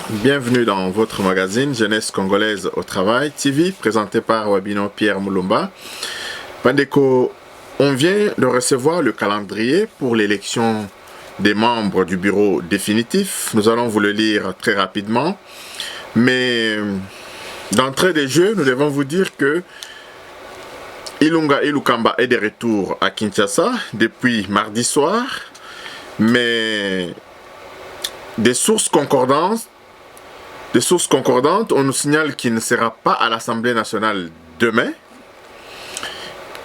Bienvenue dans votre magazine Jeunesse congolaise au travail TV, présenté par Wabino Pierre Moulumba. Bandeko, on vient de recevoir le calendrier pour l'élection des membres du bureau définitif. Nous allons vous le lire très rapidement. Mais d'entrée des jeux, nous devons vous dire que Ilunga Ilukamba est de retour à Kinshasa depuis mardi soir. Mais des sources concordantes, on nous signale qu'il ne sera pas à l'Assemblée nationale demain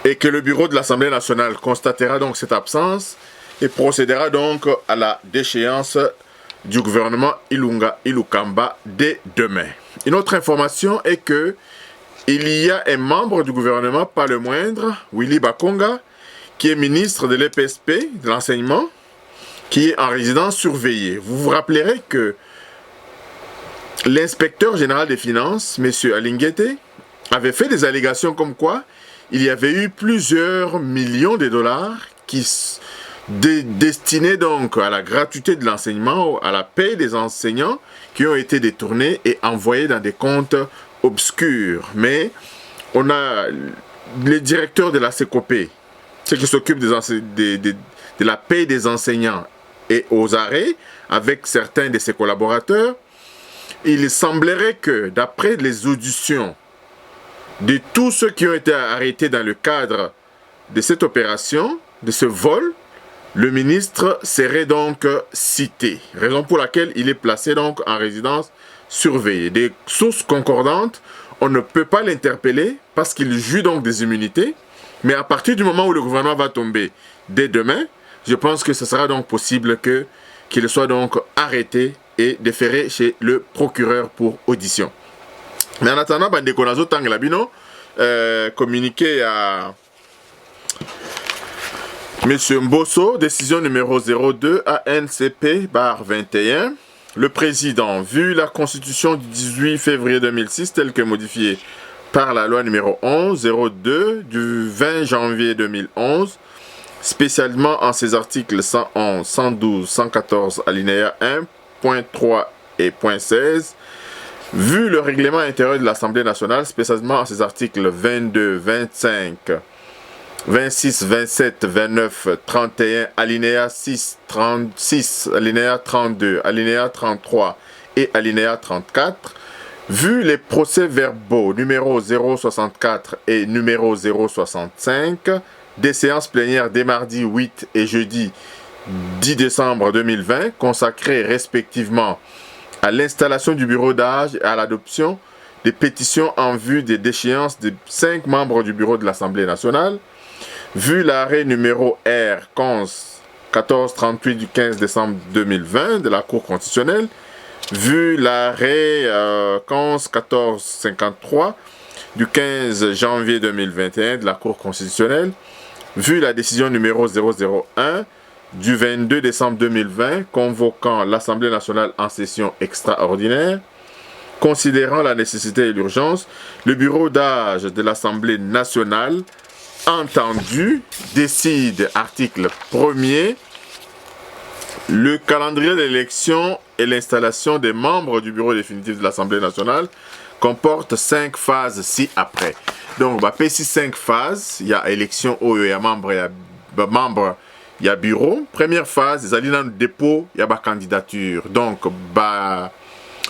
et que le bureau de l'Assemblée nationale constatera donc cette absence et procédera donc à la déchéance du gouvernement Ilunga Ilukamba dès demain. Une autre information est que il y a un membre du gouvernement, pas le moindre, Willy Bakonga, qui est ministre de l'EPSP, de l'enseignement, qui est en résidence surveillée. Vous vous rappellerez que l'inspecteur général des finances, M. Alinguete, avait fait des allégations comme quoi il y avait eu plusieurs millions de dollars qui destinés donc à la gratuité de l'enseignement, à la paie des enseignants, qui ont été détournés et envoyés dans des comptes obscurs. Mais on a les directeurs de la CECOP, ceux qui s'occupent de la paie des enseignants, et aux arrêts avec certains de ses collaborateurs. Il semblerait que, d'après les auditions de tous ceux qui ont été arrêtés dans le cadre de cette opération, de ce vol, le ministre serait donc cité. Raison pour laquelle il est placé donc en résidence surveillée. Des sources concordantes, on ne peut pas l'interpeller parce qu'il joue donc des immunités. Mais à partir du moment où le gouvernement va tomber dès demain, je pense que ce sera donc possible qu'il soit donc arrêté et déféré chez le procureur pour audition. Mais en attendant, Bandeko Nazo Tanglabino communiqué à M. Mbosso, décision numéro 02 ANCP-21. Le président, vu la constitution du 18 février 2006 telle que modifiée par la loi numéro 11-02 du 20 janvier 2011, spécialement en ses articles 111, 112, 114, alinéa 1, point 3 et point 16, vu le règlement intérieur de l'Assemblée nationale, spécialement en ses articles 22, 25, 26, 27, 29, 31, alinéa 6, 36, alinéa 32, alinéa 33 et alinéa 34, vu les procès-verbaux numéro 064 et numéro 065, des séances plénières dès mardi 8 et jeudi 10 décembre 2020, consacrées respectivement à l'installation du bureau d'âge et à l'adoption des pétitions en vue des déchéances de 5 membres du bureau de l'Assemblée nationale, vu l'arrêt numéro R 1438 du 15 décembre 2020 de la Cour constitutionnelle, vu l'arrêt 1453 du 15 janvier 2021 de la Cour constitutionnelle, vu la décision numéro 001 du 22 décembre 2020 convoquant l'Assemblée nationale en session extraordinaire, considérant la nécessité et l'urgence, le bureau d'âge de l'Assemblée nationale, entendu, décide, article 1er, le calendrier de l'élection et l'installation des membres du bureau définitif de l'Assemblée nationale comporte 5 phases ci-après. Donc, il y a 5 phases. Il y a élection, il y a membre, il y a bureau. Première phase, ils allaient dans le dépôt, il y a candidature. Donc,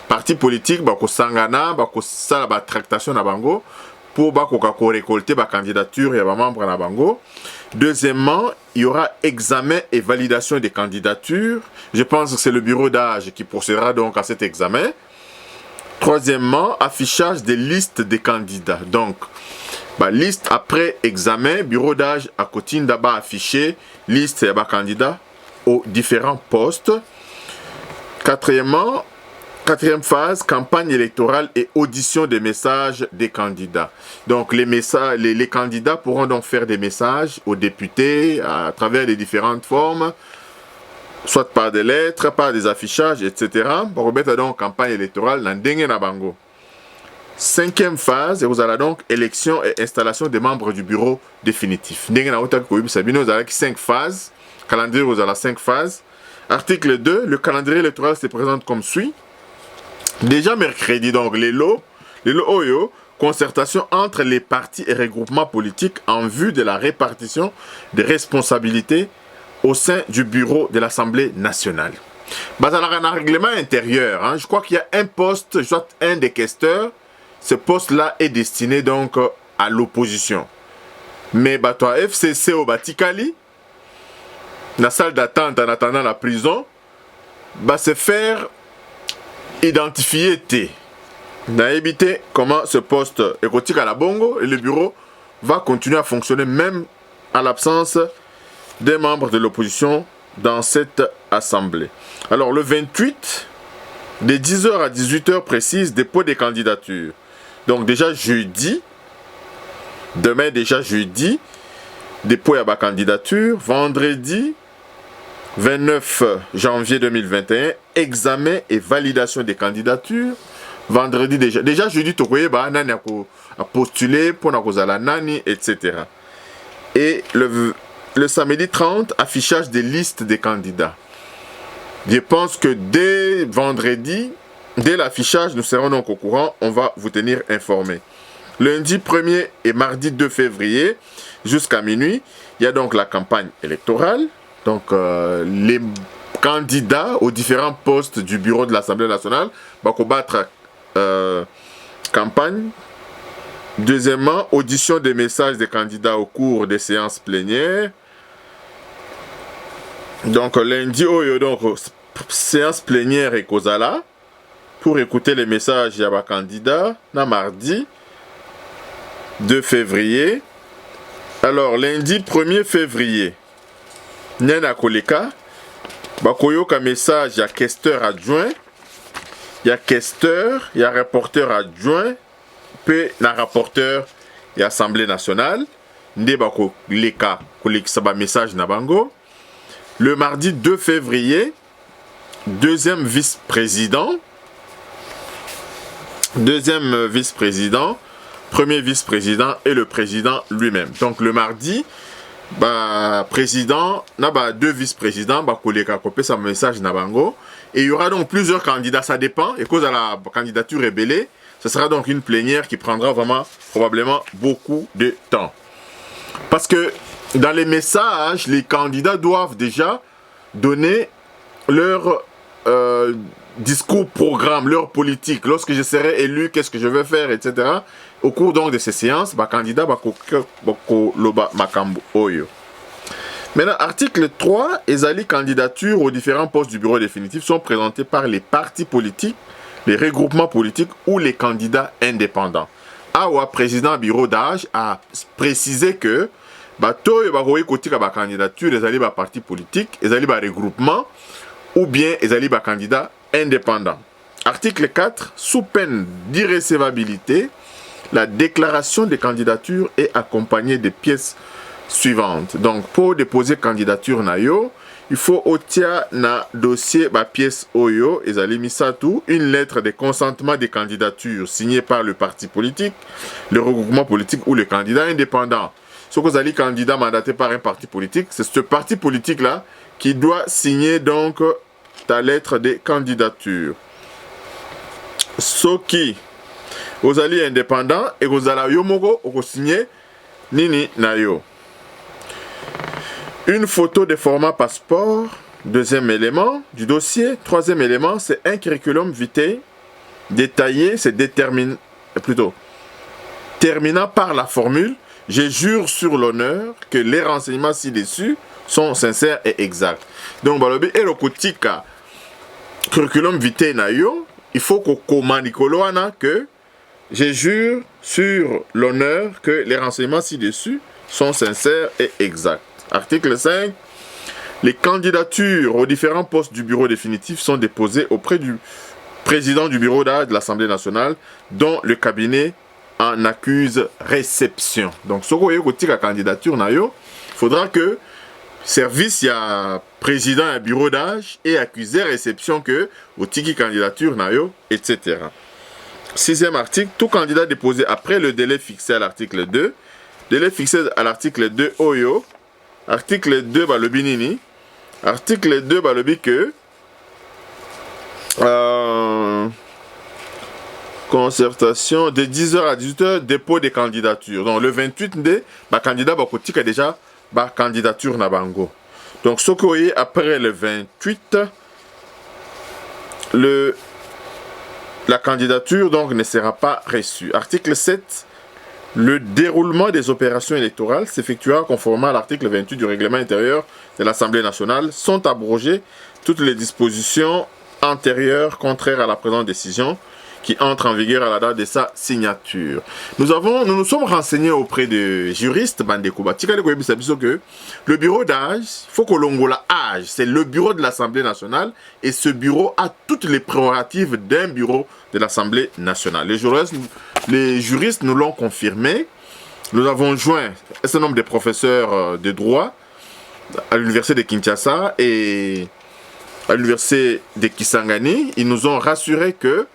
parti politique, il y a tractation na bango pour récolter la candidature, il y a membre na bango. Deuxièmement, il y aura examen et validation des candidatures. Je pense que c'est le bureau d'âge qui procédera donc à cet examen. Troisièmement, affichage des listes des candidats. Donc, liste après examen, bureau d'âge à côté d'abord affiché, liste et candidats aux différents postes. Quatrième phase, campagne électorale et audition des messages des candidats. Donc, les candidats pourront donc faire des messages aux députés à travers les différentes formes, soit par des lettres, par des affichages, etc. Pour remettre donc campagne électorale dans Ndenge na bango. Cinquième phase, et vous avez donc élection et installation des membres du bureau définitif. Ndenge na otak koyibi sabino, vous avez 5 phases. Calendrier, vous avez 5 phases. Article 2, le calendrier électoral se présente comme suit. Déjà mercredi, donc les lots Oyo, concertation entre les partis et regroupements politiques en vue de la répartition des responsabilités au sein du bureau de l'Assemblée nationale. Dans un règlement intérieur, hein, je crois qu'il y a un poste, soit un des questeurs, ce poste-là est destiné donc à l'opposition. Mais toi, FCC au Batikali, la salle d'attente en attendant la prison, va se faire identifier T. N'a évité comment ce poste est à la bongo et le bureau va continuer à fonctionner même à l'absence des membres de l'opposition dans cette assemblée. Alors le 28, de 10h à 18h précise, dépôt des candidatures. Donc déjà jeudi, demain déjà jeudi, dépôt à ma candidature. Vendredi, 29 janvier 2021, examen et validation des candidatures. Vendredi déjà jeudi, tu vois, nani a postulé pour la nani, etc. Et le samedi 30, affichage des listes des candidats. Je pense que dès vendredi, dès l'affichage, nous serons donc au courant, on va vous tenir informés. Lundi 1er et mardi 2 février, jusqu'à minuit, il y a donc la campagne électorale. Donc les candidats aux différents postes du bureau de l'Assemblée nationale vont combattre campagne. Deuxièmement, audition des messages des candidats au cours des séances plénières. Donc lundi, donc séance plénière et Kozala pour écouter les messages de la candidat. Mardi 2 février. Alors lundi 1er février, Nena Koleka, bakoyoka message ya questeur adjoint, ya questeur, ya rapporteur adjoint, puis na rapporteur ya Assemblée nationale, nde bakoleka kolekisa ba message na bango. Le mardi 2 février, deuxième vice-président, premier vice-président et le président lui-même. Donc le mardi, président, deux vice-présidents, koleka kopé sa message na bango. Et il y aura donc plusieurs candidats, ça dépend. Et cause à la candidature rébellée, ce sera donc une plénière qui prendra vraiment, probablement, beaucoup de temps. Parce que dans les messages, les candidats doivent déjà donner leur discours, programme, leur politique. Lorsque je serai élu, qu'est-ce que je vais faire, etc. Au cours donc de ces séances, candidat loba makambo oyo. Maintenant, article 3, les candidatures aux différents postes du bureau définitif sont présentées par les partis politiques, les regroupements politiques ou les candidats indépendants. Awa, président bureau d'âge, a précisé que candidature, les partis politiques, les regroupements ou bien les candidats indépendants. Article 4, sous peine d'irrécevabilité, la déclaration des candidatures est accompagnée des pièces suivantes. Donc, pour déposer candidature nayo, il faut otia na dossier pièce oyo ezali misatu, une lettre de consentement des candidatures signée par le parti politique, le regroupement politique ou le candidat indépendant. Ce que vous allez candidat mandaté par un parti politique, c'est ce parti politique là qui doit signer donc ta lettre de candidature. Ce qui vous allez indépendant et vous allez yomogo ou signer nini nayo. Une photo de format passeport, deuxième élément du dossier. Troisième élément, c'est un curriculum vitae détaillé, c'est terminant par la formule « Je jure sur l'honneur que les renseignements ci-dessus sont sincères et exacts ». Donc, le curriculum vitae nayo, il faut qu'on commande que je jure sur l'honneur que les renseignements ci-dessus sont sincères et exacts. Article 5. Les candidatures aux différents postes du bureau définitif sont déposées auprès du président du bureau d'âge de l'Assemblée nationale, dont le cabinet en accuse réception. Donc, si vous avez une candidature, il faudra que service ya président et bureau d'âge et accusé réception que au tiki candidature, etc. Sixième article. Tout candidat déposé après le délai fixé à l'article 2. Délai fixé à l'article 2, Oyo. Article 2, balobi nini. Article 2, balobi que Concertation de 10h à 18h, dépôt des candidatures. Donc le 28, le candidat a déjà la candidature na bango. Donc ce que vous voyez après le 28, la candidature donc ne sera pas reçue. Article 7. Le déroulement des opérations électorales s'effectuera conformément à l'article 28 du règlement intérieur de l'Assemblée nationale. Sont abrogées toutes les dispositions antérieures contraires à la présente décision qui entre en vigueur à la date de sa signature. Nous nous sommes renseignés auprès de juristes, que le bureau d'âge, il faut que l'on la âge, c'est le bureau de l'Assemblée nationale et ce bureau a toutes les prérogatives d'un bureau de l'Assemblée nationale. Les juristes nous l'ont confirmé. Nous avons joint un certain nombre de professeurs de droit à l'université de Kinshasa et à l'université de Kisangani. Ils nous ont rassuré que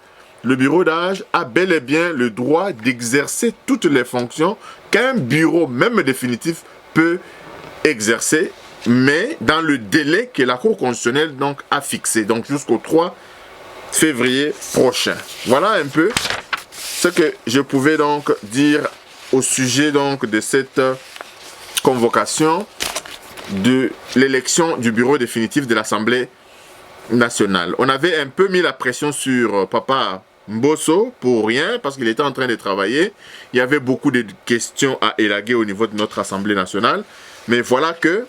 le bureau d'âge a bel et bien le droit d'exercer toutes les fonctions qu'un bureau, même définitif, peut exercer, mais dans le délai que la Cour constitutionnelle donc, a fixé, donc jusqu'au 3 février prochain. Voilà un peu ce que je pouvais donc dire au sujet donc, de cette convocation de l'élection du bureau définitif de l'Assemblée nationale. On avait un peu mis la pression sur Papa Mbosso pour rien parce qu'il était en train de travailler. Il y avait beaucoup de questions à élaguer au niveau de notre Assemblée nationale. Mais voilà que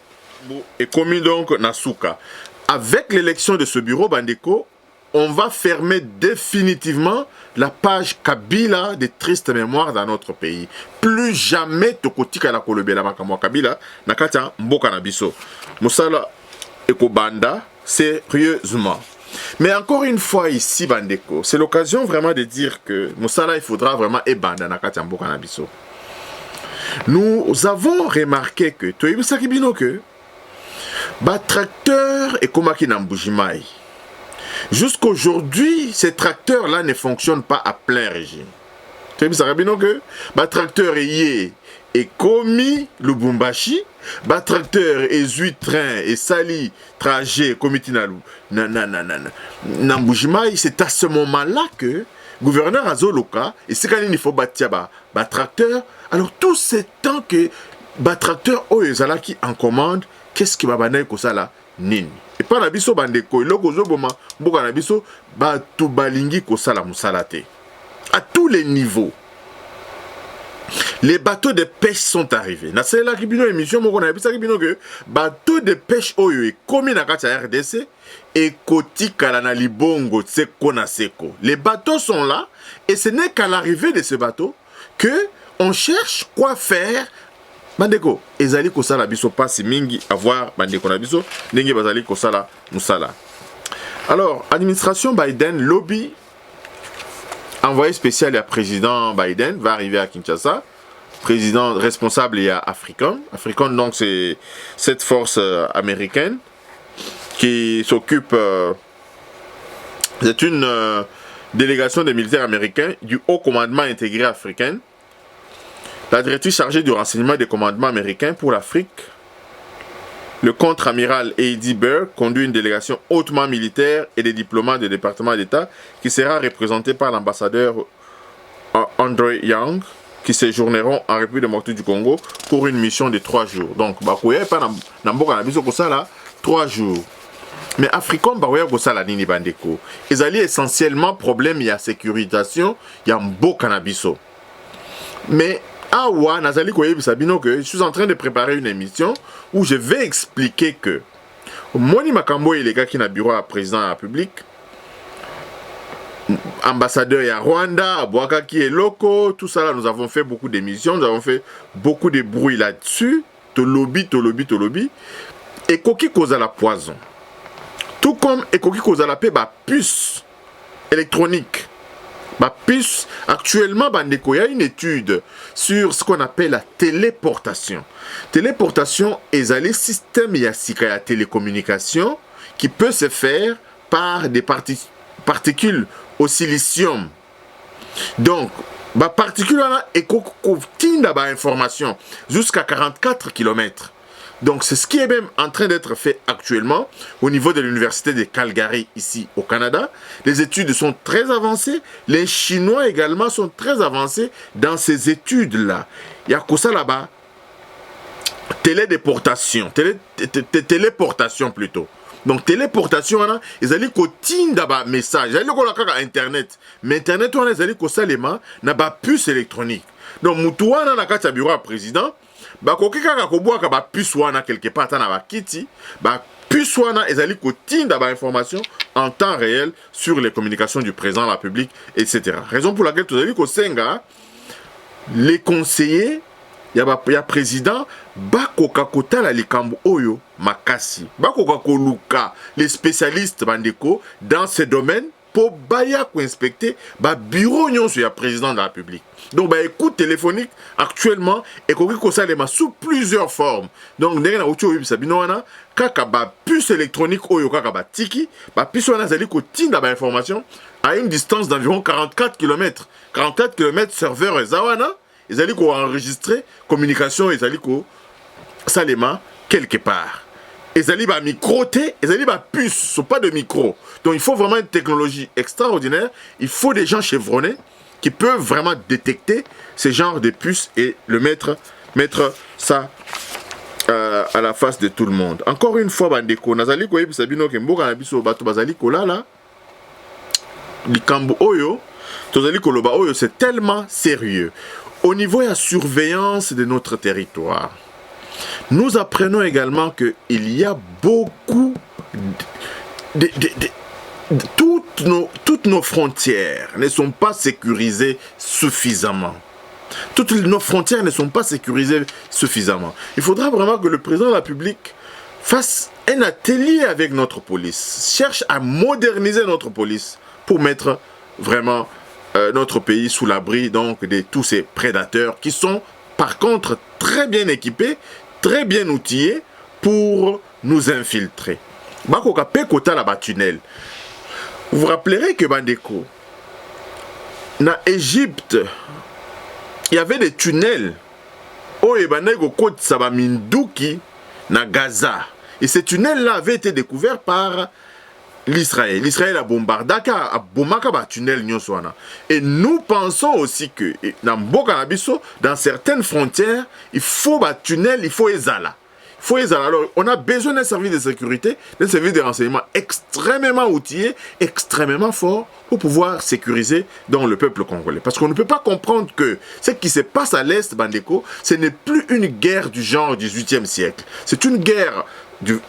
est commis donc Nasuka. Avec l'élection de ce bureau Bandeko, on va fermer définitivement la page Kabila des tristes mémoires dans notre pays. Plus jamais tokotika la kolobela makamwa Kabila nakata mboka na biso. Musala ekobanda sérieusement. Mais encore une fois ici, Bandeko, c'est l'occasion vraiment de dire que Moussala, il faudra vraiment ébanda na kati mboka na biso. Nous avons remarqué que tracteur et komaki na Mbujimai. Jusqu'aujourd'hui, ces tracteurs-là ne fonctionnent pas à plein régime. Tracteur est commis Lubumbashi, tracteur et 8 trains et sali trajet comité Nambujimai. C'est à ce moment-là que gouverneur Azoloka et c'est quand il faut bâtir tracteur. Alors tout ce temps que tracteur oyezala qui en commande, qu'est-ce qui va banaï ko sala nini? Et pas na biso bandeko iloko zoboma mboka na biso batu balingi ko sala musalate à tous les niveaux. Les bateaux de pêche sont arrivés. Na c'est la kibino émission moko na bisa kibino que bateaux de pêche oyo e komi na kati ya RDC et kotika na libongo tseko na seko. Les bateaux sont là et ce n'est qu'à l'arrivée de ce bateau que on cherche quoi faire. Bandeko ezali ko sala biso pasi mingi avoir bandeko na biso ndenge bazali ko sala musala. Alors administration Biden lobby envoyé spécial à président Biden va arriver à Kinshasa. Président responsable et à African. African, donc, c'est cette force américaine qui s'occupe. C'est une délégation des militaires américains du Haut Commandement Intégré Africain. La directrice chargée du renseignement des commandements américains pour l'Afrique, le contre-amiral Heidi Burke, conduit une délégation hautement militaire et des diplomates du département d'État qui sera représentée par l'ambassadeur Andrew Young, qui séjourneront en République démocratique du Congo pour une mission de 3 jours. Donc, bakoye pas na mboka na biso ko sala 3 jours. Mais Africain bakoye ko sala nini bandeko. Ezali essentiellement problème ya sécurisation ya mboka na biso. Mais awa nazali koyebisa bino que je suis en train de préparer une émission où je vais expliquer que Moni Makambo il est gars qui na bureau à président de la République, ambassadeur ya Rwanda, Abouaka qui est loco, tout ça là, nous avons fait beaucoup d'émissions, nous avons fait beaucoup de bruit là-dessus, tolobi, et koki cause à la poison. Tout comme et koki cause à la paix, puce électronique. Puce, actuellement, il y a une étude sur ce qu'on appelle la téléportation. Téléportation est un système de télécommunication qui peut se faire par des particules au silicium. Donc, particules là et information jusqu'à 44 km. Donc c'est ce qui est même en train d'être fait actuellement au niveau de l'université de Calgary ici au Canada. Les études sont très avancées. Les Chinois également sont très avancés dans ces études-là. Il y a quoi ça là-bas? Téléportation plutôt. Donc téléportation wana ezali kotinda ba message ezali ko kaka internet mais internet wana ezali ko salema na ba puce électronique. Donc mutu wana na kati ya bureau ya président ba koki kaka ko bwaka ba puce wana quelque part na ba kiti ba puce wana ezali kotinda ba information en temps réel sur les communications du président de la République, etc. Raison pour laquelle tozali ko senga les conseillers ya président bakoka kotala likambo oyo makasi bakoka koluka les spécialistes bandeko dans ce domaine pour baya ko inspecter ba bureau nyonso ya président de la République. Donc ba écoute téléphonique actuellement ekoki kosalema sous plusieurs formes. Donc ndenge na uti oyo bisabino wana kaka ba puce électronique oyo kaka ba tiki ba puce wana zali ko tinda ba information à une distance d'environ 44 km. 44 km serveur ezawana ils allaient enregistrer communication, ils allaient salema quelque part. Ils allaient microter, ils allaient puce, ce sont pas de micro. Donc il faut vraiment une technologie extraordinaire. Il faut des gens chevronnés qui peuvent vraiment détecter ce genre de puces et le mettre ça à la face de tout le monde. Encore une fois, bandeko, nazali koyebi sabino ke mboka na biso bato bazali kolala likambo oyo, tozali koloba oyo, c'est tellement sérieux. Au niveau de la surveillance de notre territoire, nous apprenons également qu'il y a beaucoup toutes nos frontières ne sont pas sécurisées suffisamment. Toutes nos frontières ne sont pas sécurisées suffisamment. Il faudra vraiment que le président de la République fasse un atelier avec notre police, cherche à moderniser notre police pour mettre vraiment notre pays sous l'abri donc de tous ces prédateurs qui sont par contre très bien équipés, très bien outillés pour nous infiltrer. Bakoka pe kota la tunnel. Vous vous rappellerez que bandeko, na Égypte, il y avait des tunnels où bandeko kote saba minduki na Gaza. Et ces tunnels-là avaient été découverts par l'Israël. L'Israël a bombardé, a bombardé un tunnel. Et nous pensons aussi que dans certaines frontières, il faut un tunnel, il faut Ezala. Alors, on a besoin d'un service de sécurité, d'un service de renseignement extrêmement outillé, extrêmement fort pour pouvoir sécuriser dans le peuple congolais. Parce qu'on ne peut pas comprendre que ce qui se passe à l'Est, bandeko, ce n'est plus une guerre du genre 18e siècle. C'est une guerre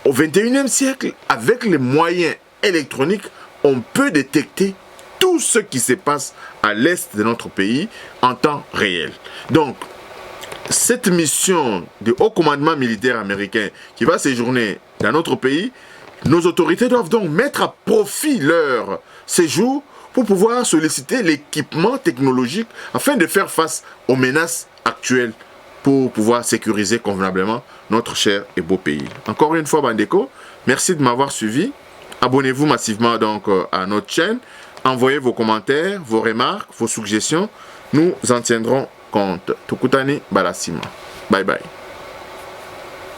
au 21e siècle avec les moyens électronique, on peut détecter tout ce qui se passe à l'est de notre pays en temps réel. Donc, cette mission de haut commandement militaire américain qui va séjourner dans notre pays, nos autorités doivent donc mettre à profit leur séjour pour pouvoir solliciter l'équipement technologique afin de faire face aux menaces actuelles pour pouvoir sécuriser convenablement notre cher et beau pays. Encore une fois, bandeko, merci de m'avoir suivi. Abonnez-vous massivement donc à notre chaîne. Envoyez vos commentaires, vos remarques, vos suggestions. Nous en tiendrons compte. Tukutani Balasima. Bye bye.